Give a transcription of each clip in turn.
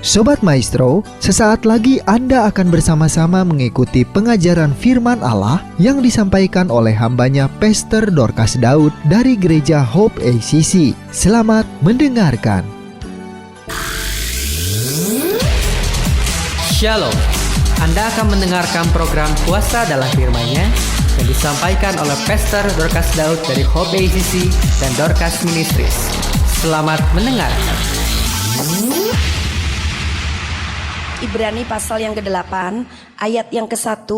Sobat Maestro, sesaat lagi Anda akan bersama-sama mengikuti pengajaran firman Allah yang disampaikan oleh hambanya Pastor Dorcas Daud dari Gereja Hope ACC. Selamat mendengarkan. Shalom, Anda akan mendengarkan program Kuasa dalam Firman-Nya yang disampaikan oleh Pastor Dorcas Daud dari Hope ACC dan Dorcas Ministries. Selamat mendengarkan. Ibrani pasal yang ke-8 ayat yang ke-1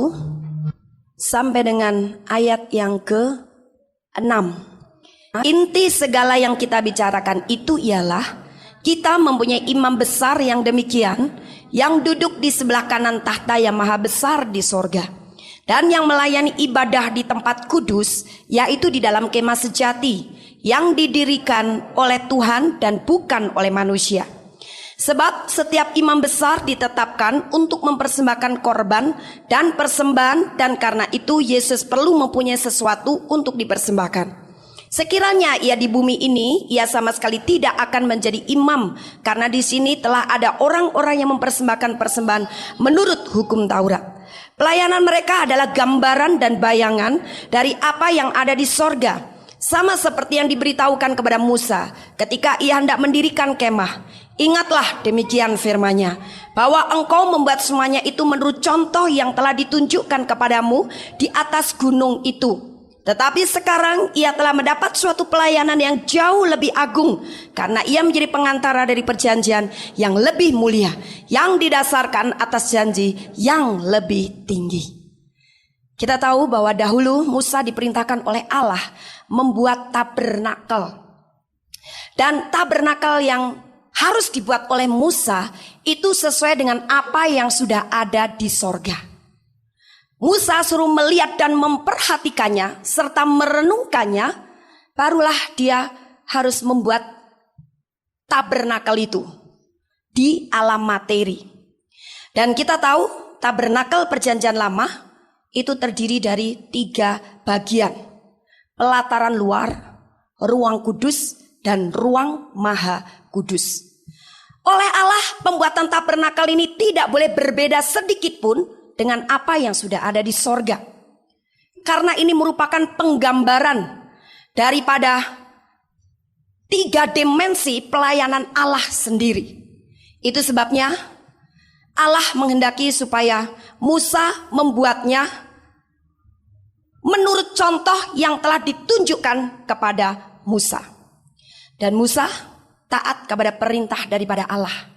sampai dengan ayat yang ke-6. Inti segala yang kita bicarakan itu ialah kita mempunyai imam besar yang demikian, yang duduk di sebelah kanan tahta yang maha besar di sorga, dan yang melayani ibadah di tempat kudus, yaitu di dalam kemah sejati yang didirikan oleh Tuhan dan bukan oleh manusia. Sebab setiap imam besar ditetapkan untuk mempersembahkan korban dan persembahan, dan karena itu Yesus perlu mempunyai sesuatu untuk dipersembahkan. Sekiranya ia di bumi ini, ia sama sekali tidak akan menjadi imam, karena di sini telah ada orang-orang yang mempersembahkan persembahan menurut hukum Taurat. Pelayanan mereka adalah gambaran dan bayangan dari apa yang ada di sorga, sama seperti yang diberitahukan kepada Musa ketika ia hendak mendirikan kemah. Ingatlah demikian firman-Nya, bahwa engkau membuat semuanya itu menurut contoh yang telah ditunjukkan kepadamu di atas gunung itu. Tetapi sekarang ia telah mendapat suatu pelayanan yang jauh lebih agung, karena ia menjadi pengantara dari perjanjian yang lebih mulia, yang didasarkan atas janji yang lebih tinggi. Kita tahu bahwa dahulu Musa diperintahkan oleh Allah membuat tabernakel. Dan tabernakel yang harus dibuat oleh Musa itu sesuai dengan apa yang sudah ada di sorga. Musa suruh melihat dan memperhatikannya serta merenungkannya, barulah dia harus membuat tabernakel itu di alam materi. Dan kita tahu tabernakel perjanjian lama itu terdiri dari 3 bagian: pelataran luar, ruang kudus, dan ruang maha kudus. Oleh Allah, pembuatan tabernakel ini tidak boleh berbeda sedikit pun dengan apa yang sudah ada di sorga, karena ini merupakan penggambaran daripada 3 dimensi pelayanan Allah sendiri. Itu sebabnya Allah menghendaki supaya Musa membuatnya menurut contoh yang telah ditunjukkan kepada Musa. Dan Musa taat kepada perintah daripada Allah.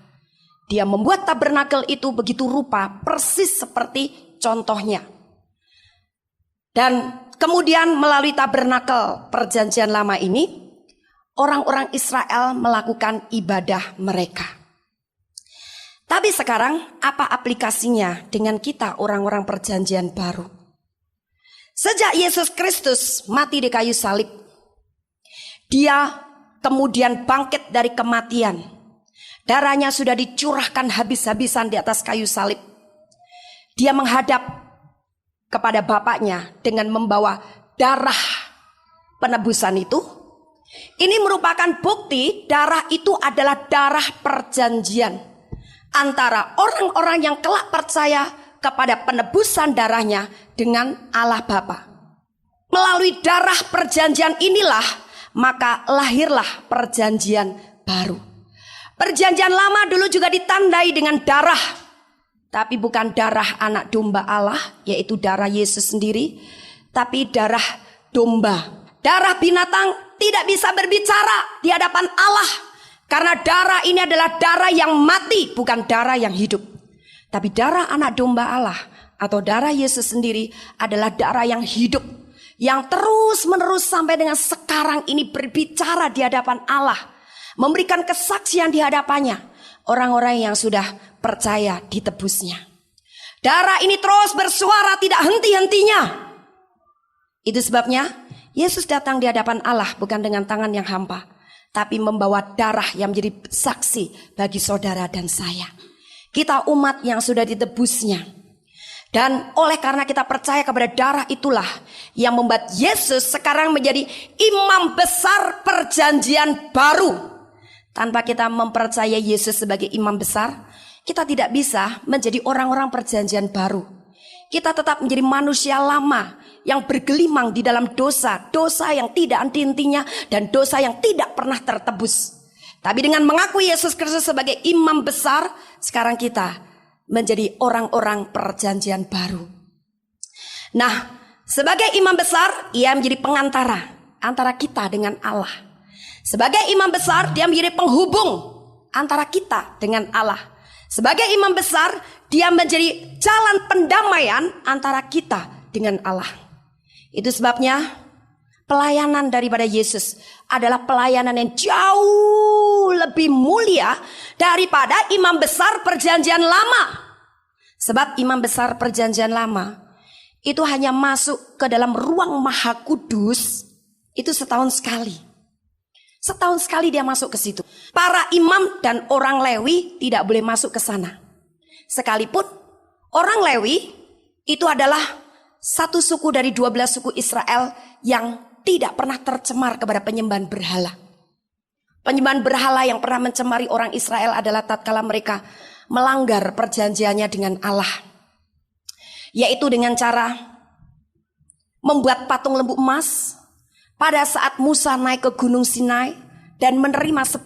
Dia membuat tabernakel itu begitu rupa, persis seperti contohnya. Dan kemudian melalui tabernakel perjanjian lama ini, orang-orang Israel melakukan ibadah mereka. Tapi sekarang apa aplikasinya dengan kita orang-orang perjanjian baru? Sejak Yesus Kristus mati di kayu salib, dia kemudian bangkit dari kematian. Darahnya sudah dicurahkan habis-habisan di atas kayu salib. Dia menghadap kepada Bapaknya dengan membawa darah penebusan itu. Ini merupakan bukti darah itu adalah darah perjanjian antara orang-orang yang kelak percaya kepada penebusan darahnya dengan Allah Bapa. Melalui darah perjanjian inilah maka lahirlah perjanjian baru. Perjanjian lama dulu juga ditandai dengan darah, tapi bukan darah anak domba Allah, yaitu darah Yesus sendiri, tapi darah domba. Darah binatang tidak bisa berbicara di hadapan Allah, karena darah ini adalah darah yang mati, bukan darah yang hidup. Tapi darah anak domba Allah atau darah Yesus sendiri adalah darah yang hidup, yang terus menerus sampai dengan sekarang ini berbicara di hadapan Allah, memberikan kesaksian di hadapannya orang-orang yang sudah percaya ditebusnya. Darah ini terus bersuara tidak henti-hentinya. Itu sebabnya Yesus datang di hadapan Allah bukan dengan tangan yang hampa, tapi membawa darah yang menjadi saksi bagi saudara dan saya. Kita umat yang sudah ditebusnya. Dan oleh karena kita percaya kepada darah itulah yang membuat Yesus sekarang menjadi imam besar perjanjian baru. Tanpa kita mempercayai Yesus sebagai imam besar, kita tidak bisa menjadi orang-orang perjanjian baru. Kita tetap menjadi manusia lama yang bergelimang di dalam dosa, dosa yang tidak henti-hentinya dan dosa yang tidak pernah tertebus. Tapi dengan mengakui Yesus Kristus sebagai imam besar, sekarang kita menjadi orang-orang perjanjian baru. Nah, sebagai imam besar, ia menjadi pengantara antara kita dengan Allah. Sebagai imam besar, dia menjadi penghubung antara kita dengan Allah. Sebagai imam besar, dia menjadi jalan pendamaian antara kita dengan Allah. Itu sebabnya pelayanan daripada Yesus adalah pelayanan yang jauh lebih mulia daripada imam besar perjanjian lama. Sebab imam besar perjanjian lama itu hanya masuk ke dalam ruang maha kudus itu setahun sekali. Setahun sekali dia masuk ke situ. Para imam dan orang Lewi tidak boleh masuk ke sana. Sekalipun orang Lewi itu adalah satu suku dari 12 suku Israel yang tidak pernah tercemar kepada penyembahan berhala. Penyembahan berhala yang pernah mencemari orang Israel adalah tatkala mereka melanggar perjanjiannya dengan Allah. Yaitu dengan cara membuat patung lembu emas pada saat Musa naik ke Gunung Sinai dan menerima 10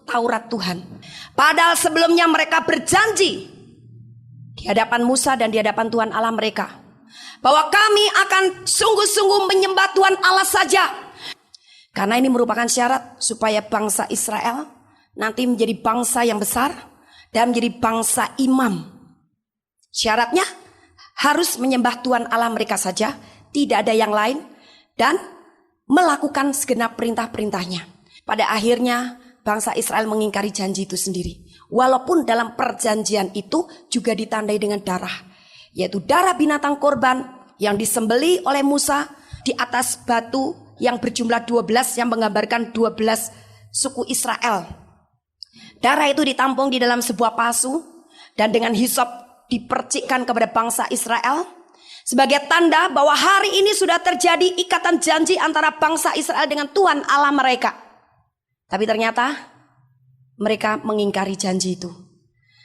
Taurat Tuhan. Padahal sebelumnya mereka berjanji di hadapan Musa dan di hadapan Tuhan Allah mereka bahwa kami akan sungguh-sungguh menyembah Tuhan Allah saja. Karena ini merupakan syarat supaya bangsa Israel nanti menjadi bangsa yang besar dan menjadi bangsa imam. Syaratnya harus menyembah Tuhan Allah mereka saja, tidak ada yang lain, dan melakukan segenap perintah-perintahnya. Pada akhirnya bangsa Israel mengingkari janji itu sendiri. Walaupun dalam perjanjian itu juga ditandai dengan darah, yaitu darah binatang korban yang disembeli oleh Musa di atas batu yang berjumlah 12 yang menggambarkan 12 suku Israel. Darah itu ditampung di dalam sebuah pasu dan dengan hisop dipercikkan kepada bangsa Israel sebagai tanda bahwa hari ini sudah terjadi ikatan janji antara bangsa Israel dengan Tuhan Allah mereka. Tapi ternyata mereka mengingkari janji itu.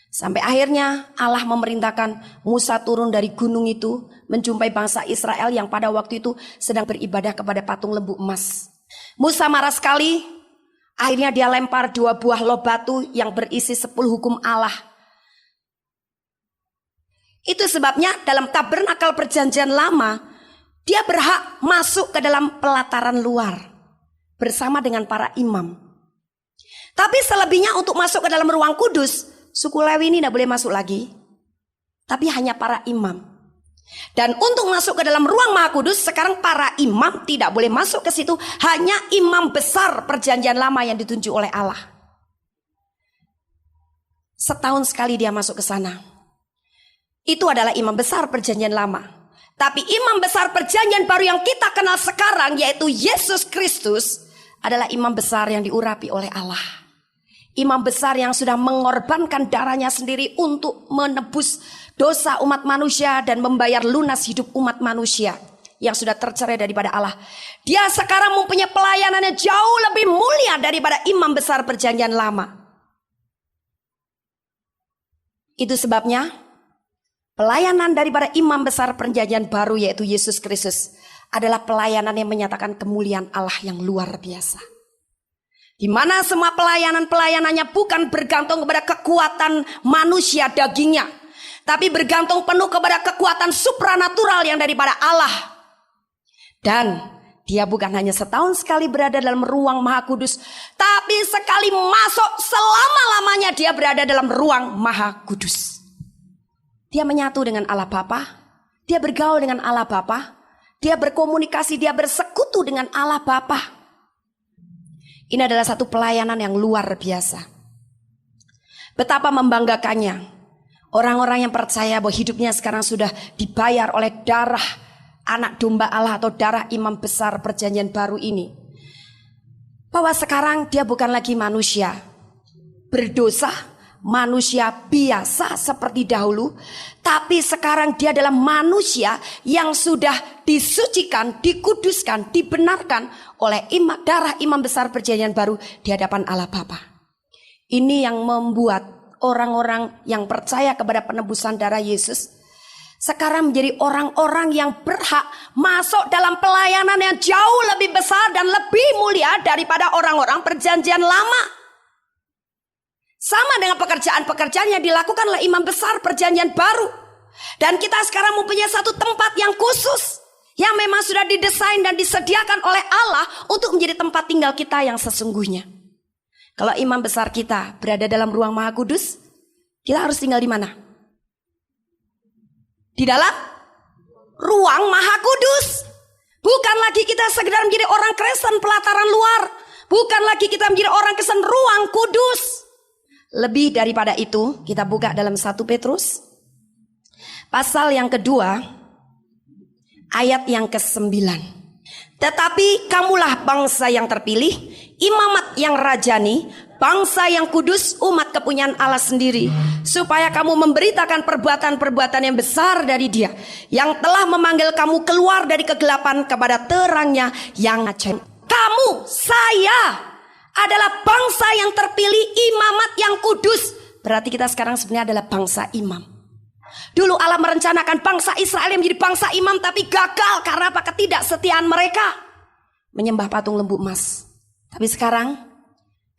Sampai akhirnya Allah memerintahkan Musa turun dari gunung itu menjumpai bangsa Israel yang pada waktu itu sedang beribadah kepada patung lembu emas. Musa marah sekali. Akhirnya dia lempar 2 buah loh batu yang berisi 10 hukum Allah. Itu sebabnya dalam tabernakel perjanjian lama, dia berhak masuk ke dalam pelataran luar bersama dengan para imam. Tapi selebihnya untuk masuk ke dalam ruang kudus, suku Lewi ini tidak boleh masuk lagi. Tapi hanya para imam. Dan untuk masuk ke dalam ruang maha kudus, sekarang para imam tidak boleh masuk ke situ. Hanya imam besar perjanjian lama yang ditunjuk oleh Allah. Setahun sekali dia masuk ke sana. Itu adalah imam besar perjanjian lama. Tapi imam besar perjanjian baru yang kita kenal sekarang, yaitu Yesus Kristus, adalah imam besar yang diurapi oleh Allah. Imam besar yang sudah mengorbankan darahnya sendiri untuk menebus dosa umat manusia dan membayar lunas hidup umat manusia yang sudah tercerai daripada Allah. Dia sekarang mempunyai pelayanan yang jauh lebih mulia daripada imam besar perjanjian lama. Itu sebabnya pelayanan daripada imam besar perjanjian baru, yaitu Yesus Kristus, adalah pelayanan yang menyatakan kemuliaan Allah yang luar biasa. Di mana semua pelayanannya bukan bergantung kepada kekuatan manusia dagingnya, tapi bergantung penuh kepada kekuatan supranatural yang daripada Allah. Dan dia bukan hanya setahun sekali berada dalam ruang maha kudus, tapi sekali masuk selama-lamanya dia berada dalam ruang maha kudus. Dia menyatu dengan Allah Bapa, dia bergaul dengan Allah Bapa, dia berkomunikasi, dia bersekutu dengan Allah Bapa. Ini adalah satu pelayanan yang luar biasa. Betapa membanggakannya orang-orang yang percaya bahwa hidupnya sekarang sudah dibayar oleh darah anak domba Allah atau darah imam besar perjanjian baru ini. Bahwa sekarang dia bukan lagi manusia berdosa, manusia biasa seperti dahulu, tapi sekarang dia adalah manusia yang sudah disucikan, dikuduskan, dibenarkan oleh darah imam besar perjanjian baru di hadapan Allah Bapa. Ini yang membuat orang-orang yang percaya kepada penebusan darah Yesus sekarang menjadi orang-orang yang berhak masuk dalam pelayanan yang jauh lebih besar dan lebih mulia daripada orang-orang perjanjian lama. Sama dengan pekerjaan-pekerjaan yang dilakukan oleh imam besar perjanjian baru. Dan kita sekarang mempunyai satu tempat yang khusus, yang memang sudah didesain dan disediakan oleh Allah untuk menjadi tempat tinggal kita yang sesungguhnya. Kalau imam besar kita berada dalam ruang Maha Kudus, kita harus tinggal di mana? Di dalam ruang Maha Kudus. Bukan lagi kita sekedar menjadi orang Kristen pelataran luar. Bukan lagi kita menjadi orang Kristen ruang kudus. Lebih daripada itu, kita buka dalam 1 Petrus pasal yang kedua, ayat yang ke-9. Tetapi kamulah bangsa yang terpilih, imamat yang rajani, bangsa yang kudus, umat kepunyaan Allah sendiri, supaya kamu memberitakan perbuatan-perbuatan yang besar dari Dia, yang telah memanggil kamu keluar dari kegelapan kepada terangnya yang ajaib. Kamu, saya adalah bangsa yang terpilih, imamat yang kudus. Berarti kita sekarang sebenarnya adalah bangsa imam. Dulu Allah merencanakan bangsa Israel yang menjadi bangsa imam, tapi gagal karena apa? Ketidaksetiaan mereka menyembah patung lembu emas. Tapi sekarang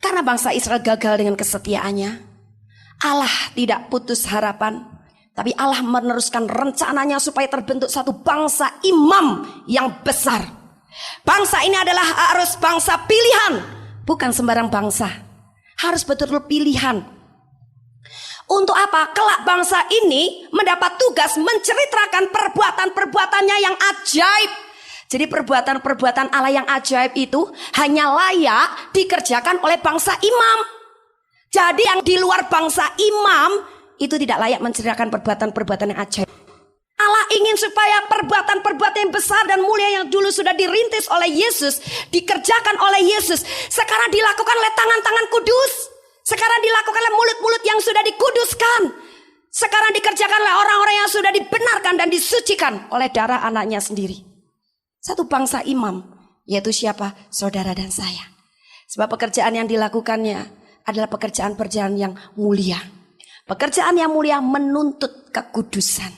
karena bangsa Israel gagal dengan kesetiaannya, Allah tidak putus harapan, tapi Allah meneruskan rencananya supaya terbentuk satu bangsa imam yang besar. Bangsa ini adalah harus bangsa pilihan, bukan sembarang bangsa. Harus betul-betul pilihan. Untuk apa? Kelak bangsa ini mendapat tugas menceritakan perbuatan-perbuatannya yang ajaib. Jadi perbuatan-perbuatan Allah yang ajaib itu hanya layak dikerjakan oleh bangsa imam. Jadi yang di luar bangsa imam itu tidak layak menceritakan perbuatan-perbuatan yang ajaib. Allah ingin supaya perbuatan-perbuatan yang besar dan mulia yang dulu sudah dirintis oleh Yesus, dikerjakan oleh Yesus, sekarang dilakukan oleh tangan-tangan kudus. Sekarang dilakukan oleh mulut-mulut yang sudah dikuduskan. Sekarang dikerjakan oleh orang-orang yang sudah dibenarkan dan disucikan oleh darah anaknya sendiri. Satu bangsa imam, yaitu siapa? Saudara dan saya. Sebab pekerjaan yang dilakukannya adalah pekerjaan-pekerjaan yang mulia. Pekerjaan yang mulia menuntut kekudusan.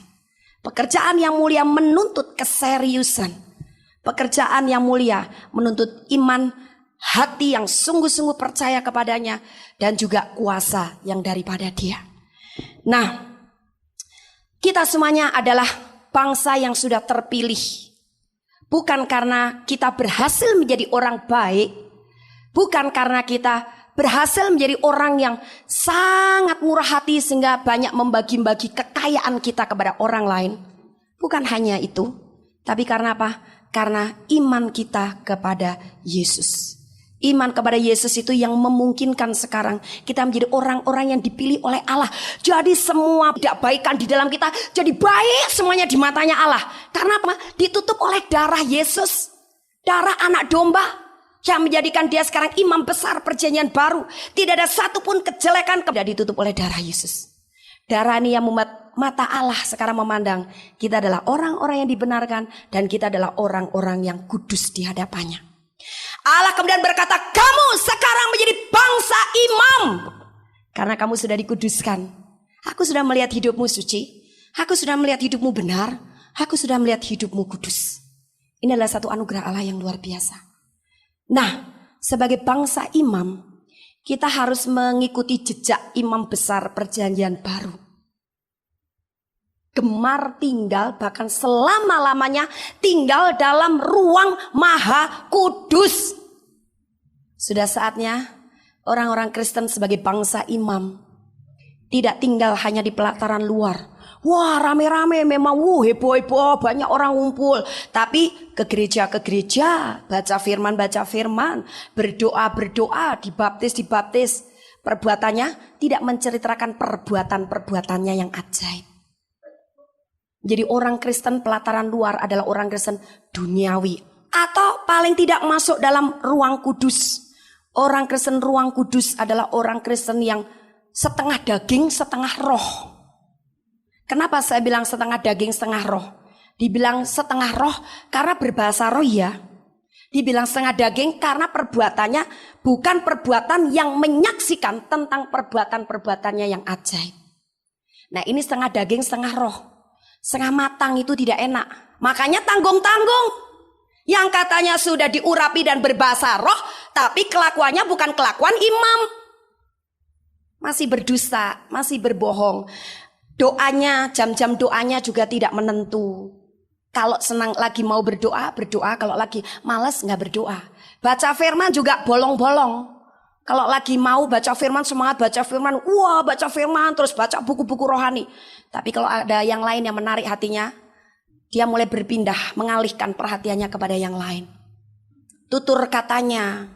Pekerjaan yang mulia menuntut keseriusan. Pekerjaan yang mulia menuntut iman, hati yang sungguh-sungguh percaya kepadanya, dan juga kuasa yang daripada Dia. Nah, kita semuanya adalah bangsa yang sudah terpilih. Bukan karena kita berhasil menjadi orang baik, bukan karena kita berhasil menjadi orang yang sangat murah hati sehingga banyak membagi-bagi kekayaan kita kepada orang lain. Bukan hanya itu, tapi karena apa? Karena iman kita kepada Yesus. Iman kepada Yesus itu yang memungkinkan sekarang kita menjadi orang-orang yang dipilih oleh Allah. Jadi semua tidak baikan di dalam kita jadi baik semuanya di matanya Allah. Karena apa? Ditutup oleh darah Yesus, darah anak domba, yang menjadikan dia sekarang imam besar perjanjian baru. Tidak ada satupun kejelekan tidak ditutup oleh darah Yesus. Darah ini yang membuat mata Allah sekarang memandang kita adalah orang-orang yang dibenarkan, dan kita adalah orang-orang yang kudus di hadapannya. Allah kemudian berkata, kamu sekarang menjadi bangsa imam karena kamu sudah dikuduskan. Aku sudah melihat hidupmu suci, aku sudah melihat hidupmu benar, aku sudah melihat hidupmu kudus. Ini adalah satu anugerah Allah yang luar biasa. Nah, sebagai bangsa imam, kita harus mengikuti jejak imam besar perjanjian baru. Gemar tinggal, bahkan selama-lamanya tinggal dalam ruang Maha Kudus. Sudah saatnya orang-orang Kristen sebagai bangsa imam tidak tinggal hanya di pelataran luar. Wah, rame-rame memang, heboh-heboh, banyak orang ngumpul. Tapi ke gereja, baca firman, berdoa, dibaptis. Perbuatannya tidak menceritakan perbuatan-perbuatannya yang ajaib. Jadi orang Kristen pelataran luar adalah orang Kristen duniawi, atau paling tidak masuk dalam ruang kudus. Orang Kristen ruang kudus adalah orang Kristen yang setengah daging, setengah roh. Kenapa saya bilang setengah daging, setengah roh? Dibilang setengah roh karena berbahasa roh ya. Dibilang setengah daging karena perbuatannya bukan perbuatan yang menyaksikan tentang perbuatan-perbuatannya yang ajaib. Nah, ini setengah daging setengah roh. Setengah matang itu tidak enak. Makanya tanggung-tanggung. Yang katanya sudah diurapi dan berbahasa roh, tapi kelakuannya bukan kelakuan imam. Masih berdusta, masih berbohong. Doanya, jam-jam doanya juga tidak menentu. Kalau senang lagi mau berdoa, berdoa. Kalau lagi malas nggak berdoa. Baca firman juga bolong-bolong. Kalau lagi mau baca firman, semangat baca firman. Wah, baca firman, terus baca buku-buku rohani. Tapi kalau ada yang lain yang menarik hatinya, dia mulai berpindah, mengalihkan perhatiannya kepada yang lain. Tutur katanya,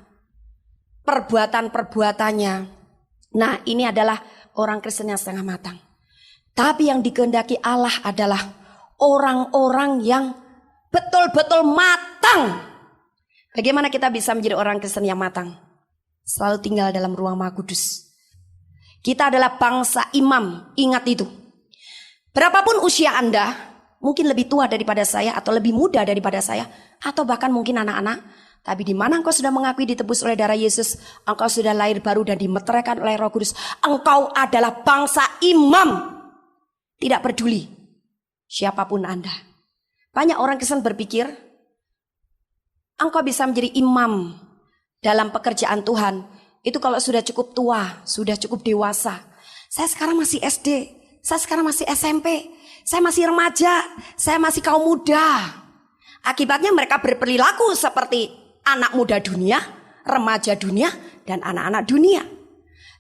perbuatan-perbuatannya. Nah, ini adalah orang Kristen yang setengah matang. Tapi yang dikehendaki Allah adalah orang-orang yang betul-betul matang. Bagaimana kita bisa menjadi orang Kristen yang matang? Selalu tinggal dalam ruang Maha Kudus. Kita adalah bangsa imam, ingat itu. Berapapun usia Anda, mungkin lebih tua daripada saya atau lebih muda daripada saya, atau bahkan mungkin anak-anak, tapi di mana engkau sudah mengakui ditebus oleh darah Yesus, engkau sudah lahir baru dan dimeteraikan oleh Roh Kudus, engkau adalah bangsa imam. Tidak peduli siapapun Anda. Banyak orang Kristen berpikir engkau bisa menjadi imam dalam pekerjaan Tuhan itu kalau sudah cukup tua, sudah cukup dewasa. Saya sekarang masih SD, saya sekarang masih SMP, saya masih remaja, saya masih kaum muda. Akibatnya mereka berperilaku seperti anak muda dunia, remaja dunia, dan anak-anak dunia.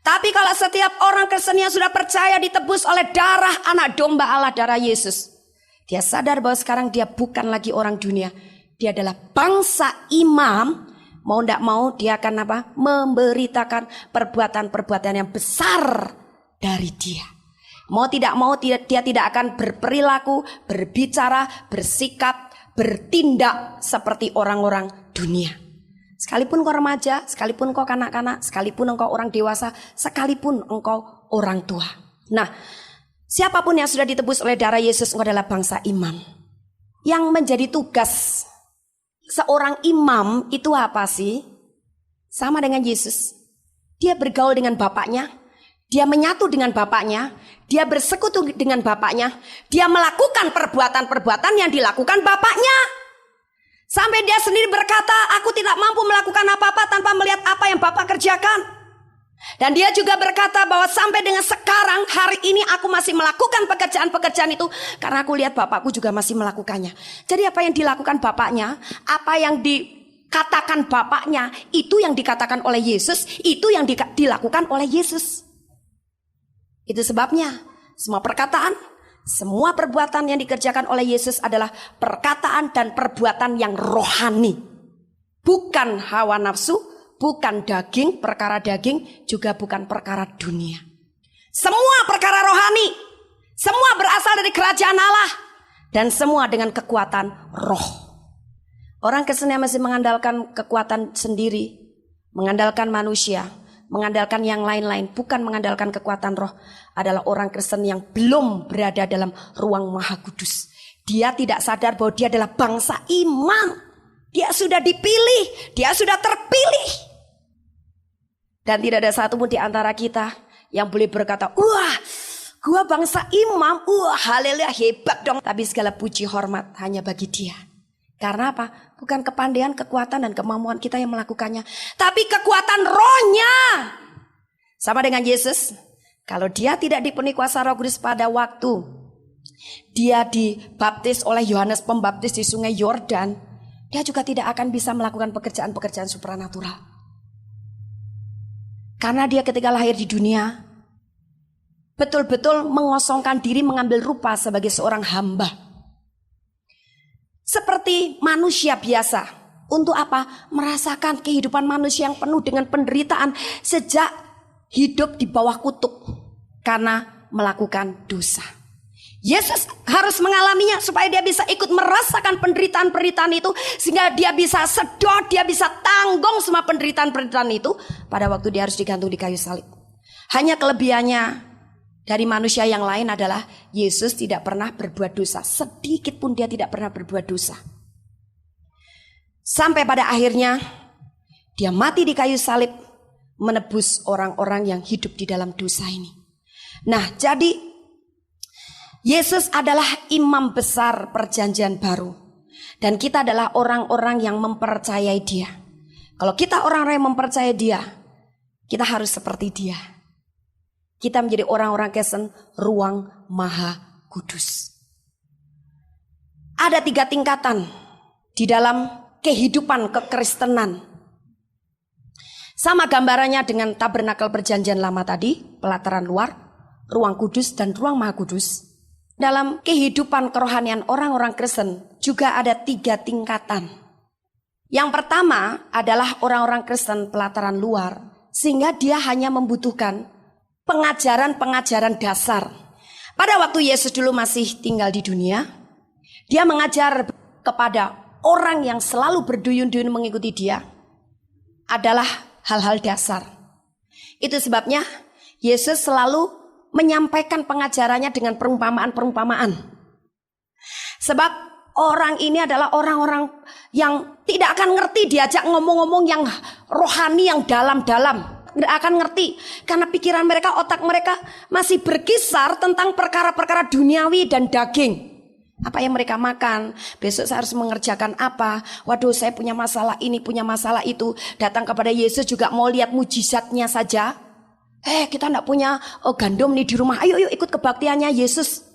Tapi kalau setiap orang Kristen yang sudah percaya ditebus oleh darah anak domba Allah, darah Yesus, dia sadar bahwa sekarang dia bukan lagi orang dunia. Dia adalah bangsa imam. Mau tidak mau dia akan apa? Memberitakan perbuatan-perbuatan yang besar dari dia. Mau tidak mau dia tidak akan berperilaku, berbicara, bersikap, bertindak seperti orang-orang dunia. Sekalipun kau remaja, sekalipun kau kanak-kanak, sekalipun engkau orang dewasa, sekalipun engkau orang tua. Nah, siapapun yang sudah ditebus oleh darah Yesus, engkau adalah bangsa imam. Yang menjadi tugas seorang imam itu apa sih? Sama dengan Yesus. Dia bergaul dengan bapaknya, dia menyatu dengan bapaknya, dia bersekutu dengan bapaknya, dia melakukan perbuatan-perbuatan yang dilakukan bapaknya. Sampai dia sendiri berkata, aku tidak mampu melakukan apa-apa tanpa melihat apa yang Bapa kerjakan. Dan dia juga berkata bahwa sampai dengan sekarang, hari ini aku masih melakukan pekerjaan-pekerjaan itu karena aku lihat Bapakku juga masih melakukannya. Jadi apa yang dilakukan Bapaknya, apa yang dikatakan Bapaknya, itu yang dikatakan oleh Yesus, itu yang dilakukan oleh Yesus. Itu sebabnya semua perkataan, semua perbuatan yang dikerjakan oleh Yesus adalah perkataan dan perbuatan yang rohani. Bukan hawa nafsu, bukan daging, perkara daging, juga bukan perkara dunia. Semua perkara rohani, semua berasal dari kerajaan Allah, dan semua dengan kekuatan roh. Orang Kristen yang masih mengandalkan kekuatan sendiri, mengandalkan manusia, mengandalkan yang lain-lain, bukan mengandalkan kekuatan roh, adalah orang Kristen yang belum berada dalam ruang Maha Kudus. Dia tidak sadar bahwa dia adalah bangsa imam. Dia sudah dipilih, dia sudah terpilih. Dan tidak ada satu pun di antara kita yang boleh berkata, wah, gua bangsa imam, wah haleluya, hebat dong. Tapi segala puji hormat hanya bagi dia. Karena apa? Bukan kepandaian, kekuatan, dan kemampuan kita yang melakukannya, tapi kekuatan rohnya. Sama dengan Yesus. Kalau dia tidak dipenuhi kuasa Roh Kudus pada waktu dia dibaptis oleh Yohanes Pembaptis di Sungai Yordan, dia juga tidak akan bisa melakukan pekerjaan-pekerjaan supranatural. Karena dia ketika lahir di dunia betul-betul mengosongkan diri, mengambil rupa sebagai seorang hamba. Seperti manusia biasa. Untuk apa? Merasakan kehidupan manusia yang penuh dengan penderitaan sejak hidup di bawah kutuk karena melakukan dosa. Yesus harus mengalaminya supaya dia bisa ikut merasakan penderitaan-penderitaan itu, sehingga dia bisa sedot, dia bisa tanggung semua penderitaan-penderitaan itu pada waktu dia harus digantung di kayu salib. Hanya kelebihannya dari manusia yang lain adalah Yesus tidak pernah berbuat dosa. Sedikit pun dia tidak pernah berbuat dosa. Sampai pada akhirnya dia mati di kayu salib, menebus orang-orang yang hidup di dalam dosa ini. Nah, jadi Yesus adalah imam besar perjanjian baru, dan kita adalah orang-orang yang mempercayai dia. Kalau kita orang-orang yang mempercayai dia, kita harus seperti dia. Kita menjadi orang-orang Kristen ruang maha kudus. Ada 3 tingkatan di dalam kehidupan kekristenan. Sama gambarannya dengan tabernakel perjanjian lama tadi, pelataran luar, ruang kudus dan ruang maha kudus. Dalam kehidupan kerohanian orang-orang Kristen juga ada 3 tingkatan. Yang pertama adalah orang-orang Kristen pelataran luar, sehingga dia hanya membutuhkan pengajaran-pengajaran dasar. Pada waktu Yesus dulu masih tinggal di dunia, dia mengajar kepada orang yang selalu berduyun-duyun mengikuti dia adalah hal-hal dasar. Itu sebabnya Yesus selalu menyampaikan pengajarannya dengan perumpamaan-perumpamaan. Sebab orang ini adalah orang-orang yang tidak akan ngerti diajak ngomong-ngomong yang rohani, yang dalam-dalam. Tidak akan ngerti karena pikiran mereka, otak mereka masih berkisar tentang perkara-perkara duniawi dan daging. Apa yang mereka makan, besok saya harus mengerjakan apa, waduh saya punya masalah ini, punya masalah itu. Datang kepada Yesus juga mau lihat mujizatnya saja. Kita tidak punya gandum nih di rumah, ayo yuk ikut kebaktiannya Yesus.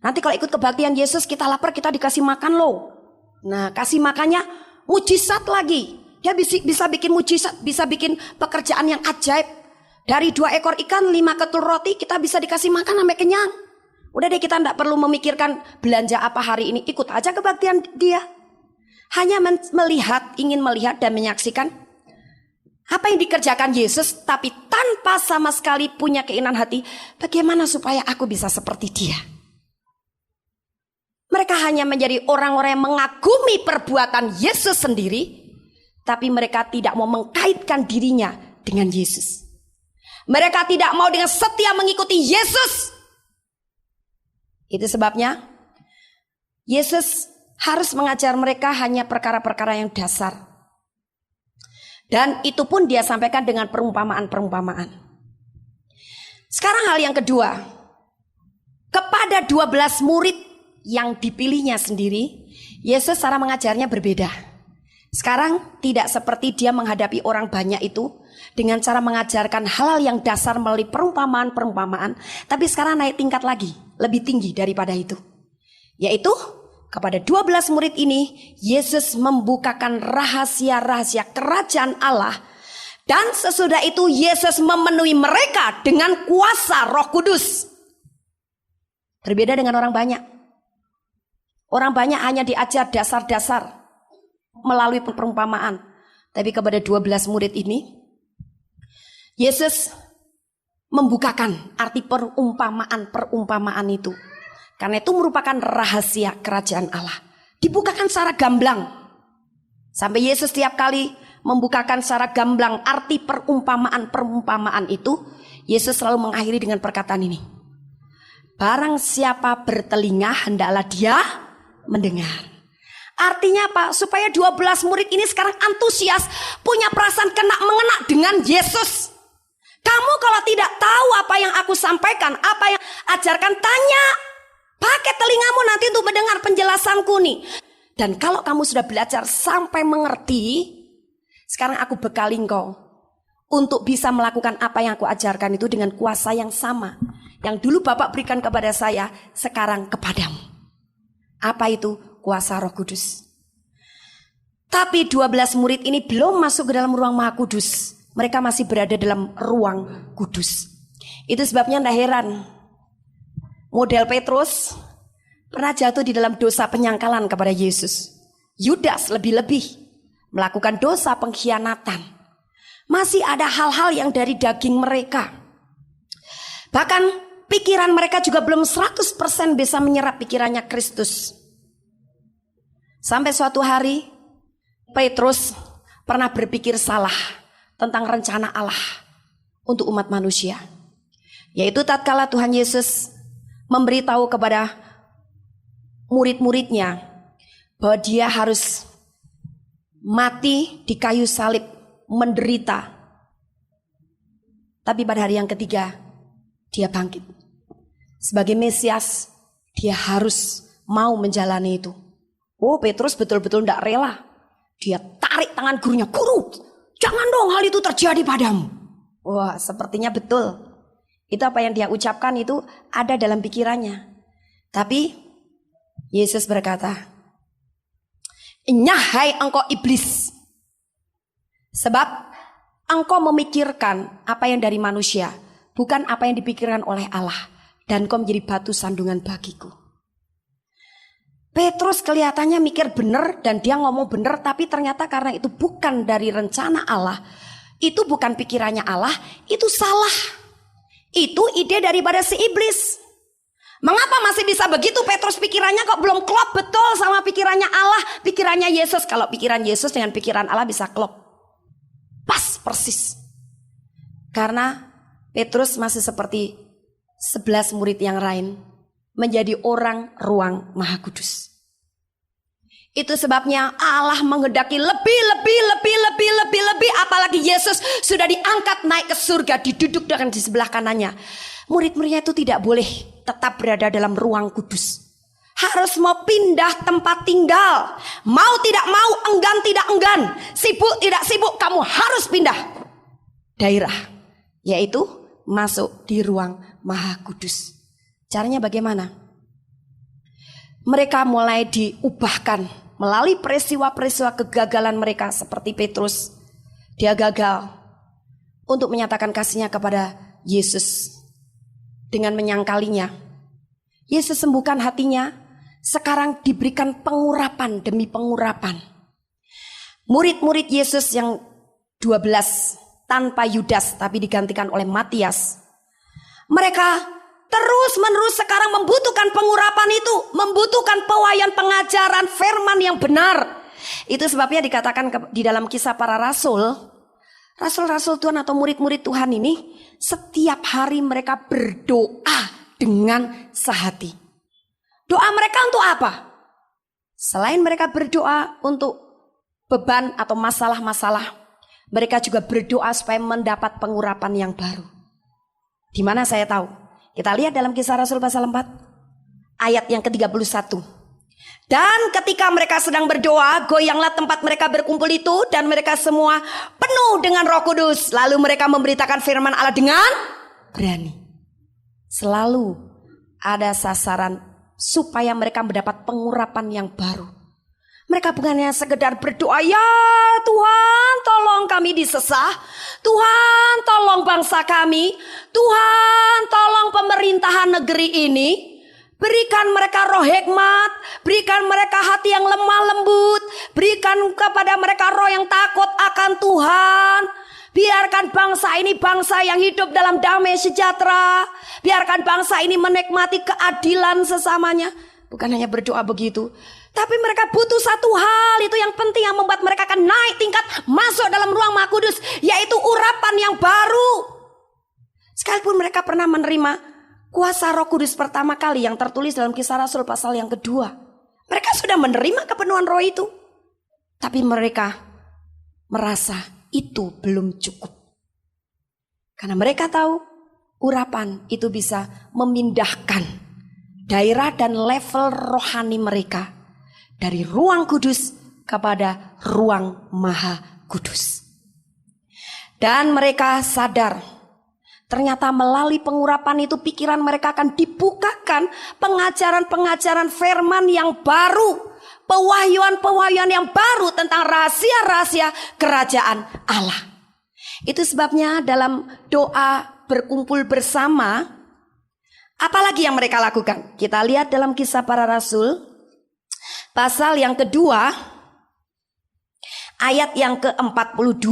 Nanti kalau ikut kebaktian Yesus kita lapar, kita dikasih makan loh. Nah, kasih makannya mujizat lagi. Dia bisa bikin mujizat, bisa bikin pekerjaan yang ajaib. Dari 2 ekor ikan, 5 ketul roti, kita bisa dikasih makan sampai kenyang. Udah deh, kita tidak perlu memikirkan belanja apa hari ini, ikut aja kebaktian dia. Hanya melihat, ingin melihat dan menyaksikan apa yang dikerjakan Yesus, tapi tanpa sama sekali punya keinginan hati, bagaimana supaya aku bisa seperti dia. Mereka hanya menjadi orang-orang yang mengagumi perbuatan Yesus sendiri, tapi mereka tidak mau mengkaitkan dirinya dengan Yesus. Mereka tidak mau dengan setia mengikuti Yesus. Itu sebabnya Yesus harus mengajar mereka hanya perkara-perkara yang dasar. Dan itu pun dia sampaikan dengan perumpamaan-perumpamaan. Sekarang hal yang kedua. Kepada 12 murid yang dipilihnya sendiri, Yesus cara mengajarnya berbeda. Sekarang tidak seperti dia menghadapi orang banyak itu dengan cara mengajarkan hal-hal yang dasar melalui perumpamaan-perumpamaan. Tapi sekarang naik tingkat lagi, lebih tinggi daripada itu. Yaitu kepada 12 murid ini Yesus membukakan rahasia-rahasia kerajaan Allah. Dan sesudah itu Yesus memenuhi mereka dengan kuasa Roh Kudus. Berbeda dengan orang banyak. Orang banyak hanya diajar dasar-dasar melalui perumpamaan. Tapi kepada 12 murid ini Yesus membukakan arti perumpamaan itu. Karena itu merupakan rahasia kerajaan Allah. Dibukakan secara gamblang. Sampai Yesus setiap kali membukakan secara gamblang arti perumpamaan itu, Yesus selalu mengakhiri dengan perkataan ini. Barang siapa bertelinga hendaklah dia mendengar. Artinya apa? Supaya 12 murid ini sekarang antusias, punya perasaan mengena dengan Yesus. Kamu kalau tidak tahu apa yang aku sampaikan, apa yang ajarkan, tanya. Pakai telingamu nanti untuk mendengar penjelasanku nih. Dan kalau kamu sudah belajar sampai mengerti, sekarang aku bekali engkau untuk bisa melakukan apa yang aku ajarkan itu dengan kuasa yang sama. Yang dulu Bapak berikan kepada saya, sekarang kepadamu. Apa itu? Kuasa Roh Kudus. Tapi 12 murid ini belum masuk ke dalam ruang Maha Kudus. Mereka masih berada dalam ruang kudus. Itu sebabnya tidak heran model Petrus pernah jatuh di dalam dosa penyangkalan kepada Yesus. Yudas lebih-lebih melakukan dosa pengkhianatan. Masih ada hal-hal yang dari daging mereka. Bahkan pikiran mereka juga belum 100% bisa menyerap pikirannya Kristus. Sampai suatu hari Petrus pernah berpikir salah tentang rencana Allah untuk umat manusia. Yaitu tatkala Tuhan Yesus memberitahu kepada murid-muridnya bahwa dia harus mati di kayu salib, menderita. Tapi pada hari yang ketiga dia bangkit. Sebagai Mesias, dia harus mau menjalani itu. Oh, Petrus betul-betul tidak rela. Dia tarik tangan gurunya, "Guru, jangan dong hal itu terjadi padamu." Wah, sepertinya betul. Itu apa yang dia ucapkan itu ada dalam pikirannya. Tapi Yesus berkata, "Nyahai engkau iblis, sebab engkau memikirkan apa yang dari manusia, bukan apa yang dipikirkan oleh Allah. Dan kau menjadi batu sandungan bagiku." Petrus kelihatannya mikir benar dan dia ngomong benar, tapi ternyata karena itu bukan dari rencana Allah, itu bukan pikirannya Allah, itu salah. Itu ide daripada si iblis. Mengapa masih bisa begitu? Petrus pikirannya kok belum klop betul sama pikirannya Allah, pikirannya Yesus. Kalau pikiran Yesus dengan pikiran Allah bisa klop. Pas persis. Karena Petrus masih seperti 11 murid yang lain, menjadi orang ruang Maha Kudus. Itu sebabnya Allah menghendaki lebih, apalagi Yesus sudah diangkat naik ke surga, didudukkan di sebelah kanannya. Murid-muridnya itu tidak boleh tetap berada dalam ruang kudus. Harus mau pindah tempat tinggal. Mau tidak mau, enggan tidak enggan, sibuk tidak sibuk, kamu harus pindah daerah, yaitu masuk di ruang Maha Kudus. Caranya bagaimana? Mereka mulai diubahkan melalui peristiwa-peristiwa kegagalan mereka. Seperti Petrus, dia gagal untuk menyatakan kasihnya kepada Yesus dengan menyangkalinya. Yesus sembuhkan hatinya. Sekarang diberikan pengurapan demi pengurapan. Murid-murid Yesus yang 12 tanpa Yudas tapi digantikan oleh Matias, mereka terus-menerus sekarang membutuhkan pengurapan itu, membutuhkan pewayan pengajaran firman yang benar. Itu sebabnya dikatakan di dalam Kisah Para Rasul, rasul-rasul Tuhan atau murid-murid Tuhan ini setiap hari mereka berdoa dengan sehati. Doa mereka untuk apa? Selain mereka berdoa untuk beban atau masalah-masalah, mereka juga berdoa supaya mendapat pengurapan yang baru. Di mana saya tahu? Kita lihat dalam Kisah Rasul pasal 4 ayat yang ke-31. Dan ketika mereka sedang berdoa, goyanglah tempat mereka berkumpul itu, dan mereka semua penuh dengan Roh Kudus. Lalu mereka memberitakan firman Allah dengan berani. Selalu ada sasaran supaya mereka mendapat pengurapan yang baru. Mereka bukannya sekedar berdoa, "Ya Tuhan, tolong kami disesah. Tuhan, tolong bangsa kami. Tuhan, tolong pemerintahan negeri ini. Berikan mereka roh hikmat, berikan mereka hati yang lemah lembut, berikan kepada mereka roh yang takut akan Tuhan. Biarkan bangsa ini bangsa yang hidup dalam damai sejahtera. Biarkan bangsa ini menikmati keadilan sesamanya." Bukan hanya berdoa begitu, tapi mereka butuh satu hal, itu yang penting, yang membuat mereka akan naik tingkat masuk dalam ruang Maha Kudus, yaitu urapan yang baru. Sekalipun mereka pernah menerima kuasa Roh Kudus pertama kali yang tertulis dalam Kisah Rasul pasal yang kedua, mereka sudah menerima kepenuhan Roh itu, tapi mereka merasa itu belum cukup. Karena mereka tahu urapan itu bisa memindahkan daerah dan level rohani mereka dari ruang kudus kepada ruang Maha Kudus. Dan mereka sadar ternyata melalui pengurapan itu pikiran mereka akan dibukakan pengajaran-pengajaran firman yang baru, pewahyuan-pewahyuan yang baru tentang rahasia-rahasia kerajaan Allah. Itu sebabnya dalam doa berkumpul bersama, apalagi yang mereka lakukan? Kita lihat dalam Kisah Para Rasul pasal yang kedua ayat yang ke-42.